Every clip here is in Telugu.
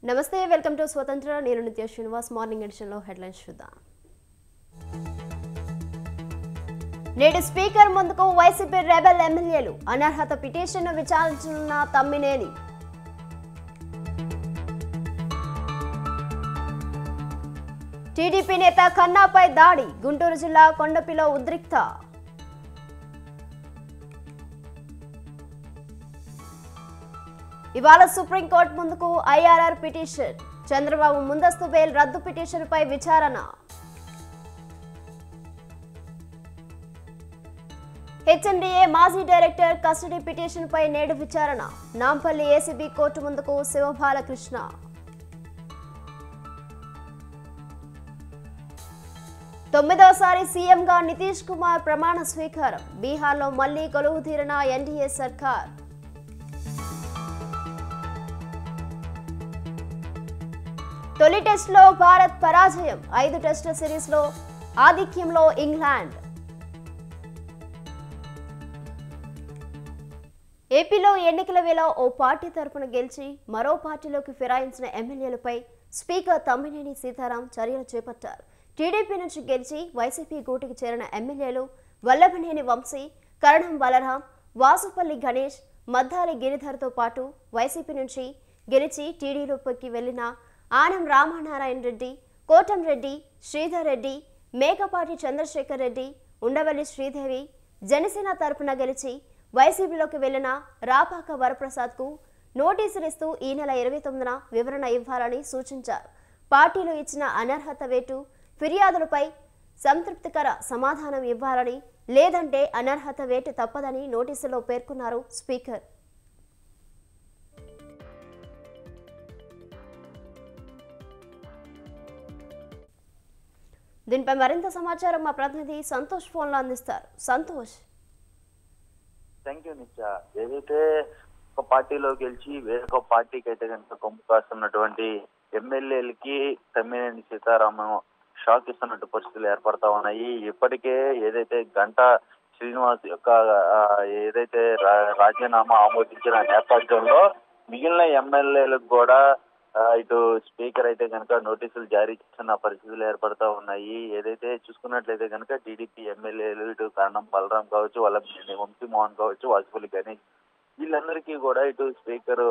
నమస్తే వెల్కమ్ టు స్వతంత్ర నేను నిత్య శ్రీనివాస్ మార్నింగ్ ఎడిషన్ లో హెడ్లైన్స్ చూద్దాం. నేడు స్పీకర్ ముందుకు వైసీపీ రెబెల్ ఎమ్మెల్యేలు అనర్హత పిటిషన్ విచారించనున్న తమ్మినేని. టీడీపీ నేత కన్నాపై దాడి గుంటూరు జిల్లా కొండపిలో ఉద్రిక్త. ఇవాళ సుప్రీంకోర్టు ముందుకు ఐఆర్ఆర్ పిటిషన్ చంద్రబాబు ముందస్తు బెయిల్ రద్దు పిటిషన్పై విచారణ. హెచ్ఎండిఏ మాజీ డైరెక్టర్ కస్టడీ పిటిషన్పై నేడు విచారణ నాంపల్లి ఏసీబీ కోర్టు ముందుకు శివబాలకృష్ణ. తొమ్మిదోసారి సీఎంగా నితీష్ కుమార్ ప్రమాణ స్వీకారం బీహార్లో మళ్లీ కొలువు తీరిన ఎన్డీఏ సర్కార్. తొలి టెస్టులో భారత్ పరాజయం 5 టెస్టుల సిరీస్లో ఆధిక్యంలో ఇంగ్లాండ్. ఏపీలో ఎన్నికల వేళ ఓ పార్టీ తరపున గెలిచి మరో పార్టీలోకి ఫిరాయించిన ఎమ్మెల్యేలపై స్పీకర్ తమ్మినేని సీతారాం చర్యలు చేపట్టారు. టీడీపీ నుంచి గెలిచి వైసీపీ గూటికి చేరిన ఎమ్మెల్యేలు వల్లభనేని వంశీ, కరణం బలరాం, వాసుపల్లి గణేష్, మద్దాలి గిరిధర్తో పాటు వైసీపీ నుంచి గెలిచి టీడీపీలోకి వెళ్లిన ఆనం రామనారాయణ రెడ్డి, కోటంరెడ్డి, శ్రీధర్ రెడ్డి, మేకపాటి చంద్రశేఖర్ రెడ్డి, ఉండవల్లి శ్రీదేవి, జనసేన తరపున గెలిచి వైసీపీలోకి వెళ్లిన రాపాక వరప్రసాద్కు నోటీసులు ఇస్తూ ఈ నెల 29న వివరణ ఇవ్వాలని సూచించారు. పార్టీలు ఇచ్చిన అనర్హత వేటు ఫిర్యాదులపై సంతృప్తికర సమాధానం ఇవ్వాలని, లేదంటే అనర్హత వేటు తప్పదని నోటీసులో పేర్కొన్నారు స్పీకర్. దీనిపై మరింత సమాచారం మా ప్రతినిధి సంతోష్ ఫోన్ లో అందిస్తారు. సంతోష్. థ్యాంక్ యూ నిత్య. ఏదైతే ఒక పార్టీలో గెలిచి వేరొక పార్టీకి అయితే కనుక కొమ్ము కాస్తున్నటువంటి ఎమ్మెల్యేలకి తమ్మినేని సీతారామన్ షాక్ ఇస్తున్నట్టు పరిస్థితులు ఏర్పడతా ఉన్నాయి. ఇప్పటికే ఏదైతే గంటా శ్రీనివాస్ యొక్క ఏదైతే రాజీనామా ఆమోదించిన నేపథ్యంలో మిగిలిన ఎమ్మెల్యేలకు కూడా ఇటు స్పీకర్ అయితే కనుక నోటీసులు జారీ చేస్తున్న పరిస్థితులు ఏర్పడతా ఉన్నాయి. ఏదైతే చూసుకున్నట్లయితే కనుక టీడీపీ ఎమ్మెల్యేలు ఇటు కరణం బలరాం కావచ్చు, వాళ్ళ వంశీ మోహన్ కావచ్చు, వాసుపల్లి గణేష్, వీళ్ళందరికీ కూడా ఇటు స్పీకర్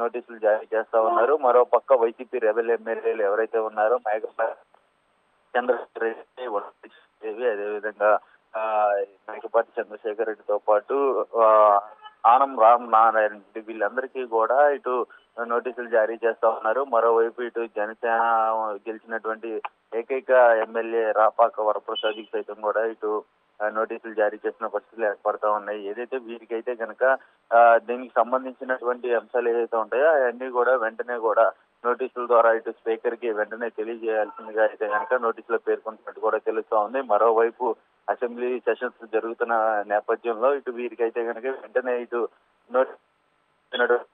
నోటీసులు జారీ చేస్తా ఉన్నారు. మరో పక్క వైసీపీ రెబెల్ ఎమ్మెల్యేలు ఎవరైతే ఉన్నారో మేకపాటి చంద్రశేఖర్ రెడ్డి, అదేవిధంగా మేకపాటి చంద్రశేఖర్ రెడ్డితో పాటు ఆనం రామనారాయణ రెడ్డి, వీళ్ళందరికీ కూడా ఇటు నోటీసులు జారీ చేస్తా ఉన్నారు. మరోవైపు ఇటు జనసేన గెలిచినటువంటి ఏకైక ఎమ్మెల్యే రాపాక వరప్రసాద్ సైతం కూడా ఇటు నోటీసులు జారీ చేసిన పరిస్థితులు ఏర్పడతా ఉన్నాయి. ఏదైతే వీరికైతే కనుక దీనికి సంబంధించినటువంటి అంశాలు ఏదైతే ఉంటాయో అవన్నీ కూడా వెంటనే కూడా నోటీసుల ద్వారా ఇటు స్పీకర్ కి వెంటనే తెలియజేయాల్సిందిగా అయితే కనుక నోటీసులో పేర్కొంటున్నట్టు కూడా తెలుస్తా ఉంది. మరోవైపు అసెంబ్లీ సెషన్స్ జరుగుతున్న నేపథ్యంలో ఇటు వీరికైతే కనుక వెంటనే ఇటు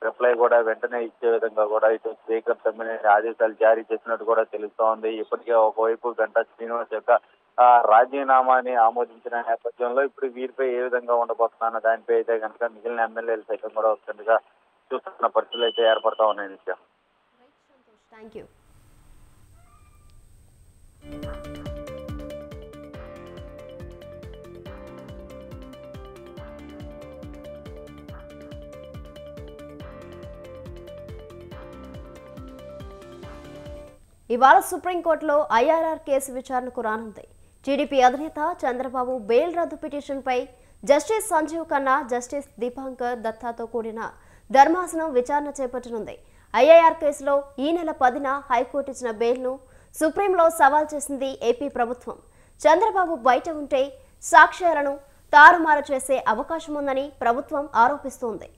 రిప్లై కూడా వెంటనే ఇచ్చే విధంగా కూడా ఇటు స్పీకర్ తమ్మినేని ఆదేశాలు జారీ చేసినట్టు కూడా తెలుస్తా ఉంది. ఇప్పటికే ఒకవైపు గంటా శ్రీనివాస్ యొక్క రాజీనామాని ఆమోదించిన నేపథ్యంలో ఇప్పుడు వీరిపై ఏ విధంగా ఉండబోతున్నా దానిపై అయితే కనుక మిగిలిన ఎమ్మెల్యేలు సైతం కూడా వస్తుండగా చూస్తున్న పరిస్థితులు అయితే ఏర్పడతా ఉన్నాయి నిత్యం. Thank you. ఇవాళ సుప్రీంకోర్టులో ఐఆర్ఆర్ కేసు విచారణకు రానుంది. టీడీపీ అధినేత చంద్రబాబు బెయిల్ రద్దు పిటిషన్పై జస్టిస్ సంజీవ్ ఖన్నా, జస్టిస్ దీపాంకర్ దత్తాతో కూడిన ధర్మాసనం విచారణ చేపట్టనుంది. ఐఆర్ఆర్ కేసులో ఈ నెల 10న హైకోర్టు ఇచ్చిన బెయిల్ను సుప్రీంలో సవాల్ చేసింది ఏపీ ప్రభుత్వం. చంద్రబాబు బయట ఉంటే సాక్ష్యాలను తారుమారు చేసే అవకాశం ఉందని ప్రభుత్వం ఆరోపిస్తోంది.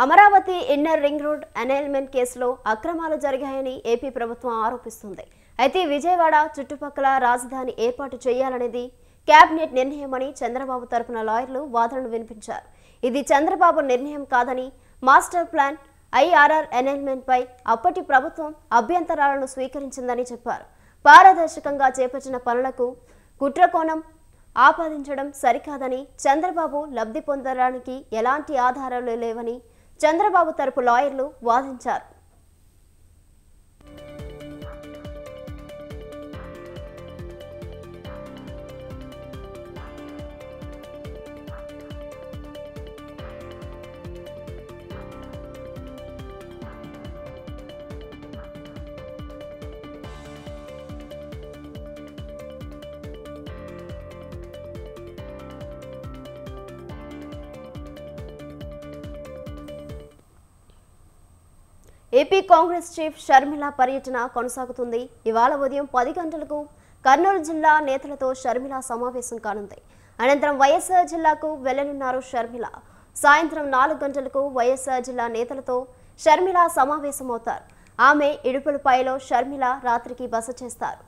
అమరావతి ఇన్నర్ రింగ్ రోడ్ అనైన్మెంట్ కేసులో అక్రమాలు జరిగాయని ఏపీ ప్రభుత్వం ఆరోపిస్తుంది. అయితే విజయవాడ చుట్టుపక్కల రాజధాని ఏర్పాటు చేయాలనేది కేబినెట్ నిర్ణయమని చంద్రబాబు తరపున లాయర్లు వాదనలు వినిపించారు. ఇది చంద్రబాబు నిర్ణయం కాదని, మాస్టర్ ప్లాన్ ఐఆర్ఆర్ ఎన్రోల్మెంట్పై అప్పటి ప్రభుత్వం అభ్యంతరాలను స్వీకరించిందని చెప్పారు. పారదర్శకంగా చేపట్టిన పనులకు కుట్రకోణం ఆపాదించడం సరికాదని, చంద్రబాబు లబ్ధి పొందడానికి ఎలాంటి ఆధారాలు లేవని చంద్రబాబు తరపు లాయర్లు వాదించారు. ఏపీ కాంగ్రెస్ చీఫ్ షర్మిల పర్యటన కొనసాగుతుంది. ఇవాళ ఉదయం 10 గంటలకు కర్నూలు జిల్లా నేతలతో షర్మిల సమావేశం కానుంది. అనంతరం వైఎస్ఆర్ జిల్లాకు వెళ్లనున్నారు షర్మిల. సాయంత్రం 4 గంటలకు వైఎస్ఆర్ జిల్లా నేతలతో షర్మిల సమావేశమవుతారు. ఆమె ఇడుపులపాయలో షర్మిల రాత్రికి బస చేస్తారు.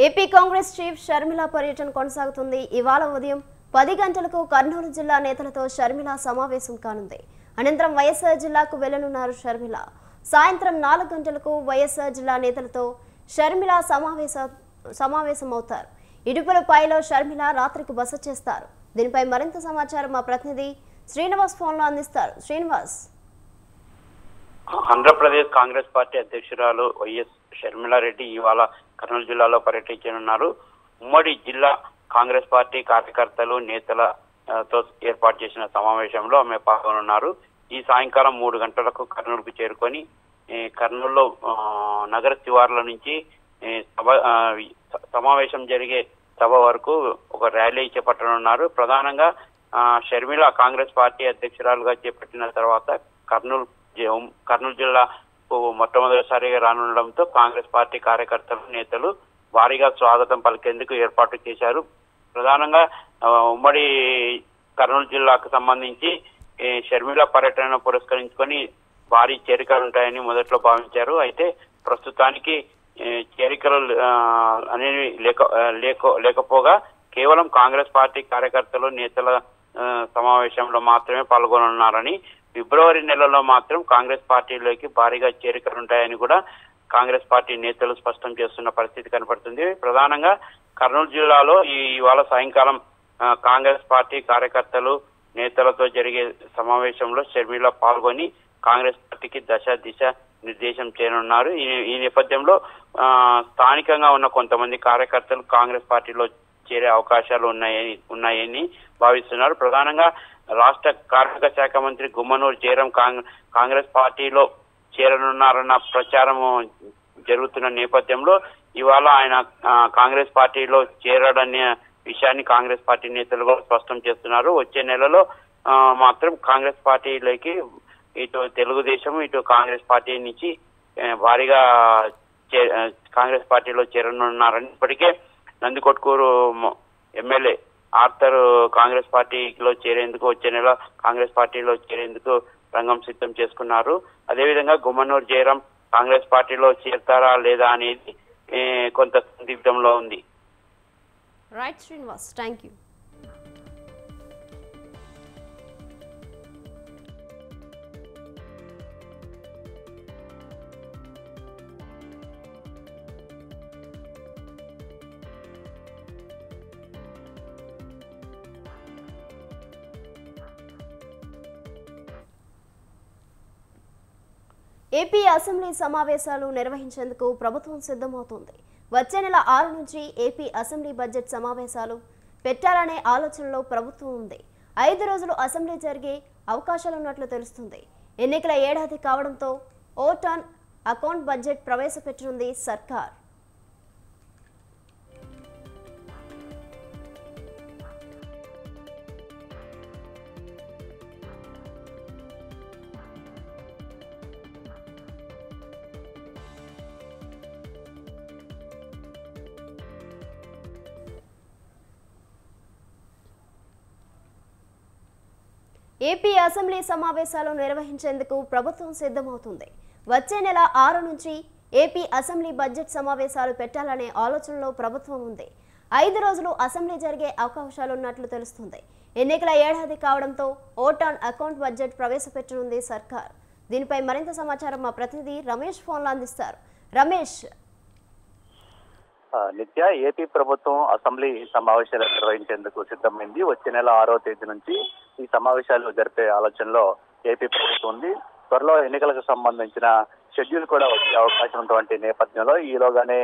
ఏపీ కాంగ్రెస్ చీఫ్ షర్మిల పర్యటన కొనసాగుతుంది. ఇవాళ ఉదయం 10 గంటలకు కర్నూలు జిల్లా నేతలతో షర్మిల సమావేశం కానుంది. అనంతరం వైఎస్ఆర్ జిల్లాకు వెళ్లనున్నారు షర్మిల. సాయంత్రం 4 గంటలకు వైఎస్ఆర్ జిల్లా నేతలతో షర్మిల సమావేశమవుతారు. ఇడుపులపాయలో షర్మిల రాత్రికి బస చేస్తారు. దీనిపై మరింత సమాచారం మా ప్రతినిధి శ్రీనివాస్ ఫోన్లో అందిస్తారు. శ్రీనివాస్, ఆంధ్రప్రదేశ్ కాంగ్రెస్ పార్టీ అధ్యక్షురాలు వైఎస్ షర్మిలారెడ్డి ఇవాళ కర్నూలు జిల్లాలో పర్యటించనున్నారు. ఉమ్మడి జిల్లా కాంగ్రెస్ పార్టీ కార్యకర్తలు నేతలతో ఏర్పాటు చేసిన సమావేశంలో ఆమె పాల్గొనున్నారు. ఈ సాయంకాలం 3 గంటలకు కర్నూలుకు చేరుకొని కర్నూలులో నగర శివార్ల నుంచి సమావేశం జరిగే సభ వరకు ఒక ర్యాలీ చేపట్టనున్నారు. ప్రధానంగా షర్మిల కాంగ్రెస్ పార్టీ అధ్యక్షురాలుగా చేపట్టిన తర్వాత కర్నూలు జిల్లా మొట్టమొదటిసారిగా రానుండడంతో కాంగ్రెస్ పార్టీ కార్యకర్తలు నేతలు భారీగా స్వాగతం పలికేందుకు ఏర్పాటు చేశారు. ప్రధానంగా ఉమ్మడి కర్నూలు జిల్లాకు సంబంధించి షర్మిల పర్యటనను పురస్కరించుకొని భారీ చేరికలు ఉంటాయని మొదట్లో భావించారు. అయితే ప్రస్తుతానికి చేరికలు అనేవి లేకపోగా కేవలం కాంగ్రెస్ పార్టీ కార్యకర్తలు నేతల సమావేశంలో మాత్రమే పాల్గొనున్నారని, ఫిబ్రవరి నెలలో మాత్రం కాంగ్రెస్ పార్టీలోకి భారీగా చేరికలుంటాయని కూడా కాంగ్రెస్ పార్టీ నేతలు స్పష్టం చేస్తున్న పరిస్థితి కనపడుతుంది. ప్రధానంగా కర్నూలు జిల్లాలో ఇవాళ సాయంకాలం కాంగ్రెస్ పార్టీ కార్యకర్తలు నేతలతో జరిగే సమావేశంలో షర్మిల పాల్గొని కాంగ్రెస్ పార్టీకి దిశ నిర్దేశం చేయనున్నారు. ఈ నేపథ్యంలో స్థానికంగా ఉన్న కొంతమంది కార్యకర్తలు కాంగ్రెస్ పార్టీలో చేరే అవకాశాలు ఉన్నాయని భావిస్తున్నారు. ప్రధానంగా రాష్ట్ర కార్మిక శాఖ మంత్రి గుమ్మనూరు జయరాం కాంగ్రెస్ పార్టీలో చేరనున్నారన్న ప్రచారం జరుగుతున్న నేపథ్యంలో ఇవాళ ఆయన కాంగ్రెస్ పార్టీలో చేరడనే విషయాన్ని కాంగ్రెస్ పార్టీ నేతలు కూడా స్పష్టం చేస్తున్నారు. వచ్చే నెలలో మాత్రం కాంగ్రెస్ పార్టీలోకి ఇటు తెలుగుదేశం ఇటు కాంగ్రెస్ పార్టీ నుంచి భారీగా కాంగ్రెస్ పార్టీలో చేరనున్నారని ఇప్పటికే నందికొట్కూరు ఎమ్మెల్యే ఆర్థర్ కాంగ్రెస్ పార్టీలో చేరేందుకు వచ్చే నెల కాంగ్రెస్ పార్టీలో చేరేందుకు రంగం సిద్ధం చేసుకున్నారు. అదేవిధంగా గుమ్మనూరు జయరాం కాంగ్రెస్ పార్టీలో చేరతారా లేదా అనేది కొంత సందిగ్ధంలో ఉంది. Right Srinivas, thank you. AP assembly సమావేశాలు నిర్వహించేందుకు ప్రభుత్వం సిద్ధమవుతోంది. వచ్చే నెల 6 నుంచి ఏపీ అసెంబ్లీ బడ్జెట్ సమావేశాలు పెట్టాలనే ఆలోచనలో ప్రభుత్వం ఉంది. 5 రోజులు అసెంబ్లీ జరిగే అవకాశాలున్నట్లు తెలుస్తుంది. ఎన్నికల ఏడాది కావడంతో ఓట్ ఆన్ అకౌంట్ బడ్జెట్ ప్రవేశపెట్టనుంది సర్కార్. ఏపీ అసెంబ్లీ సమావేశాలు నిర్వహించేందుకు ప్రభుత్వం సిద్ధమవుతుంది. వచ్చే నెల 6 నుంచి ఏపీ అసెంబ్లీ బడ్జెట్ సమావేశాలు పెట్టాలనే ఆలోచనలో ప్రభుత్వం ఉంది. 5 రోజులు అసెంబ్లీ జరిగే అవకాశాలున్నట్లు తెలుస్తుంది. ఎన్నికల ఏడాది కావడంతో ఓట్ ఆన్ అకౌంట్ బడ్జెట్ ప్రవేశపెట్టనుంది సర్కార్. దీనిపై మరింత సమాచారం మా ప్రతినిధి రమేష్ ఫోన్లో అందిస్తారు. రమేష్, నిత్య ఏపీ ప్రభుత్వం అసెంబ్లీ సమావేశాలు నిర్వహించేందుకు సిద్ధమైంది. వచ్చే నెల 6వ తేదీ నుంచి ఈ సమావేశాలు జరిపే ఆలోచనలో ఏపీ ప్రభుత్వం ఉంది. త్వరలో ఎన్నికలకు సంబంధించిన షెడ్యూల్ కూడా వచ్చే అవకాశం ఉన్నటువంటి నేపథ్యంలో ఈలోగానే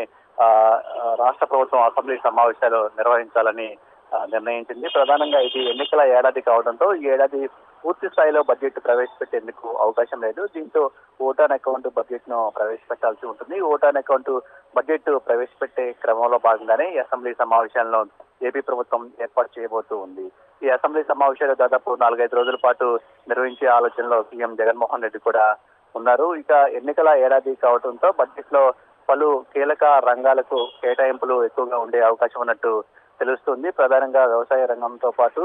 రాష్ట్ర ప్రభుత్వం అసెంబ్లీ సమావేశాలు నిర్వహించాలని నిర్ణయించింది. ప్రధానంగా ఇది ఎన్నికల ఏడాది కావడంతో ఈ ఏడాది పూర్తి స్థాయిలో బడ్జెట్ ప్రవేశపెట్టేందుకు అవకాశం లేదు. దీంతో ఓట్ ఆన్ అకౌంట్ బడ్జెట్ ను ప్రవేశపెట్టాల్సి ఉంటుంది. ఓట్ ఆన్ అకౌంట్ బడ్జెట్ ప్రవేశపెట్టే క్రమంలో భాగంగానే ఈ అసెంబ్లీ సమావేశాలను ఏపీ ప్రభుత్వం ఏర్పాటు చేయబోతూ ఉంది. ఈ అసెంబ్లీ సమావేశాలు దాదాపు 4-5 రోజుల పాటు నిర్వహించే ఆలోచనలో సీఎం జగన్మోహన్ రెడ్డి కూడా ఉన్నారు. ఇక ఎన్నికల ఏడాది కావడంతో బడ్జెట్ లో పలు కీలక రంగాలకు కేటాయింపులు ఎక్కువగా ఉండే అవకాశం ఉన్నట్టు తెలుస్తుంది. ప్రధానంగా వ్యవసాయ రంగంతో పాటు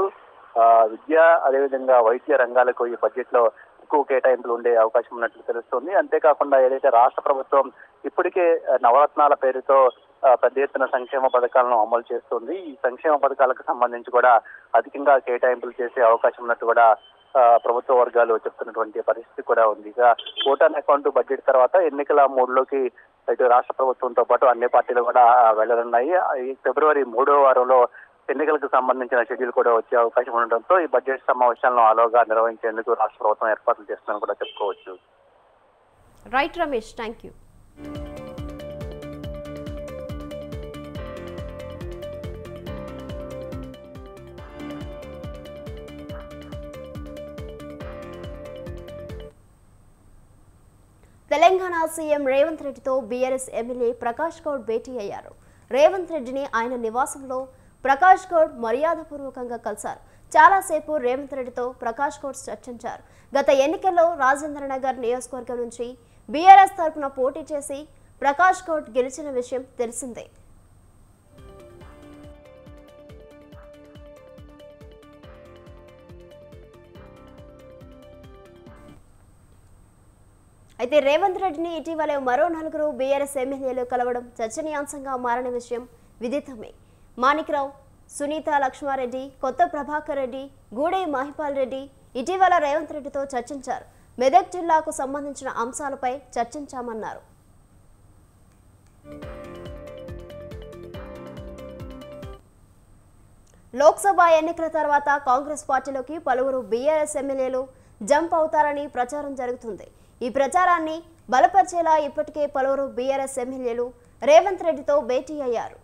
విద్య, అదేవిధంగా వైద్య రంగాలకు ఈ బడ్జెట్ లో ఎక్కువ కేటాయింపులు ఉండే అవకాశం ఉన్నట్లు తెలుస్తుంది. అంతేకాకుండా ఏదైతే రాష్ట్ర ప్రభుత్వం ఇప్పటికే నవరత్నాల పేరుతో పెద్ద ఎత్తున సంక్షేమ పథకాలను అమలు చేస్తుంది. ఈ సంక్షేమ పథకాలకు సంబంధించి కూడా అధికంగా కేటాయింపులు చేసే అవకాశం ఉన్నట్టు కూడా ప్రభుత్వ వర్గాలు చెప్తున్నటువంటి పరిస్థితి కూడా ఉంది. ఇక ఓట్ ఆన్ అకౌంట్ బడ్జెట్ తర్వాత ఎన్నికల మూడ్లోకి ఇటు రాష్ట్ర ప్రభుత్వంతో పాటు అన్ని పార్టీలు కూడా వెళ్లనున్నాయి. ఈ ఫిబ్రవరి 3వ వారంలో ఎన్నికలకు సంబంధించిన షెడ్యూల్ కూడా వచ్చే అవకాశం ఉండడంతో ఈ బడ్జెట్ సమావేశాలను ఆలోగా నిర్వహించేందుకు రాష్ట్ర ప్రభుత్వం ఏర్పాట్లు చేస్తుందని కూడా చెప్పుకోవచ్చు. Right Ramesh, thank you. Telangana CM Revanth రెడ్డితో బీఆర్ఎస్ ఎమ్మెల్యే ప్రకాష్ గౌడ్ భేటీ అయ్యారు. రేవంత్ రెడ్డిని ఆయన నివాసంలో ప్రకాష్ గౌడ్ మర్యాదపూర్వకంగా కలిశారు. చాలాసేపు రేవంత్ రెడ్డితో ప్రకాష్ గౌడ్ చర్చించారు. గత ఎన్నికల్లో రాజేంద్రనగర్ నియోజకవర్గం నుంచి బీఆర్ఎస్ తరఫున పోటీ చేసి ప్రకాష్ గౌడ్ గెలిచిన విషయం తెలిసిందే. అయితే రేవంత్ రెడ్డిని ఇటీవలే మరో 4 బీఆర్ఎస్ ఎమ్మెల్యేలు కలవడం చర్చనీయాంశంగా మారిన విషయం విదితమే. మాణిక్రావు, సునీత లక్ష్మారెడ్డి, కొత్త ప్రభాకర్ రెడ్డి, గూడె మహిపాల్ రెడ్డి ఇటీవల రేవంత్ రెడ్డితో చర్చించారు. మెదక్ జిల్లాకు సంబంధించిన అంశాలపై చర్చించామన్నారు. లోక్సభ ఎన్నికల తర్వాత కాంగ్రెస్ పార్టీలోకి పలువురు బీఆర్ఎస్ ఎమ్మెల్యేలు జంప్ అవుతారని ప్రచారం జరుగుతుంది. ఈ ప్రచారాన్ని బలపరిచేలా ఇప్పటికే పలువురు బీఆర్ఎస్ ఎమ్మెల్యేలు రేవంత్ రెడ్డితో భేటీ అయ్యారు.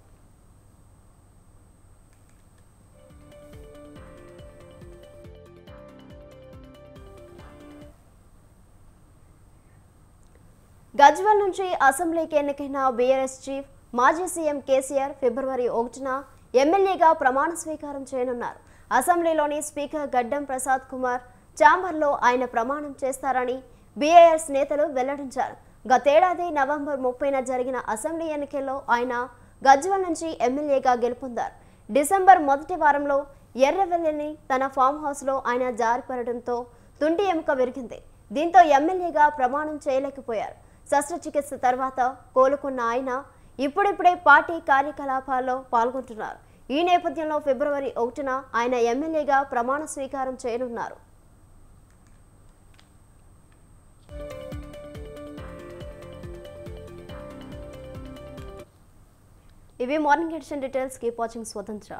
గజ్వెల్ నుంచి అసెంబ్లీకి ఎన్నికైన బీఆర్ఎస్ చీఫ్ మాజీ సీఎం కేసీఆర్ ఫిబ్రవరి 1న ఎమ్మెల్యేగా ప్రమాణ స్వీకారం చేయనున్నారు. అసెంబ్లీలోని స్పీకర్ గడ్డం ప్రసాద్ కుమార్ ఛాంబర్లో ఆయన ప్రమాణం చేస్తారని బీఆర్ఎస్ నేతలు వెల్లడించారు. గతేడాది నవంబర్ 30న జరిగిన అసెంబ్లీ ఎన్నికల్లో ఆయన గజ్వెల్ నుంచి ఎమ్మెల్యేగా గెలుపొందారు. డిసెంబర్ మొదటి వారంలో ఎర్రవెల్లిని తన ఫామ్ హౌస్లో ఆయన జారిపడడంతో తుంటి ఎముక విరిగింది. దీంతో ఎమ్మెల్యేగా ప్రమాణం చేయలేకపోయారు. శస్త్రచికిత్స తర్వాత కోలుకున్న ఆయన ఇప్పుడిప్పుడే పార్టీ కార్యకలాపాల్లో పాల్గొంటున్నారు. ఈ నేపథ్యంలో ఫిబ్రవరి 1న ఆయన ఎమ్మెల్యేగా ప్రమాణ స్వీకారం చేయనున్నారు. ఇవి morning edition details. Keep watching స్వతంత్ర.